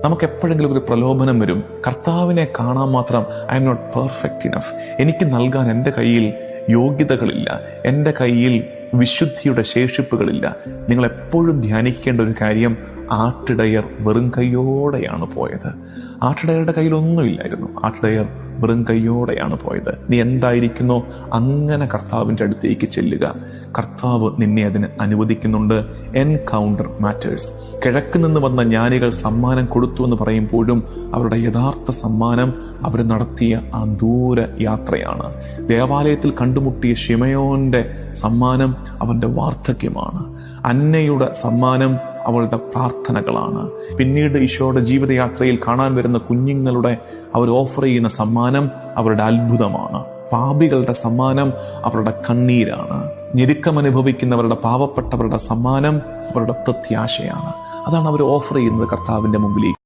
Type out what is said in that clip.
നമുക്ക് എപ്പോഴെങ്കിലും ഒരു പ്രലോഭനം വരും, കർത്താവിനെ കാണാൻ മാത്രം I am not perfect enough, എനിക്ക് നൽകാൻ എൻ്റെ കയ്യിൽ യോഗ്യതകളില്ല, എൻ്റെ കയ്യിൽ വിശുദ്ധിയുടെ ശേഷിപ്പുകളില്ല. നിങ്ങൾ എപ്പോഴും ധ്യാനിക്കേണ്ട ഒരു കാര്യം, ആട്ടിടയർ വെറും കൈയോടെയാണ് പോയത്. ആട്ടിടയരുടെ കയ്യിലൊന്നുമില്ലായിരുന്നു. ആട്ടിടയർ വെറും കൈയോടെയാണ് പോയത്. നീ എന്തായിരിക്കുന്നോ അങ്ങനെ കർത്താവിൻ്റെ അടുത്തേക്ക് ചെല്ലുക. കർത്താവ് നിന്നെ അതിന് അനുവദിക്കുന്നുണ്ട്. Encounter matters. കിഴക്ക് നിന്ന് വന്ന ജ്ഞാനികൾ സമ്മാനം കൊടുത്തു എന്ന് പറയുമ്പോഴും അവരുടെ യഥാർത്ഥ സമ്മാനം അവർ നടത്തിയ ആ ദൂര യാത്രയാണ്. ദേവാലയത്തിൽ കണ്ടുമുട്ടിയ ശിമയോന്റെ സമ്മാനം അവന്റെ വാർദ്ധക്യമാണ്. അന്നയുടെ സമ്മാനം അവളുടെ പ്രാർത്ഥനകളാണ്. പിന്നീട് ഈശോയുടെ ജീവിതയാത്രയിൽ കാണാൻ വരുന്ന കുഞ്ഞുങ്ങളുടെ അവർ ഓഫർ ചെയ്യുന്ന സമ്മാനം അവരുടെ അത്ഭുതമാണ്. പാപികളുടെ സമ്മാനം അവരുടെ കണ്ണീരാണ്. ഞെരുക്കം അനുഭവിക്കുന്നവരുടെ, പാവപ്പെട്ടവരുടെ സമ്മാനം അവരുടെ പ്രത്യാശയാണ്. അതാണ് അവർ ഓഫർ ചെയ്യുന്നത് കർത്താവിന്റെ മുമ്പിലേക്ക്.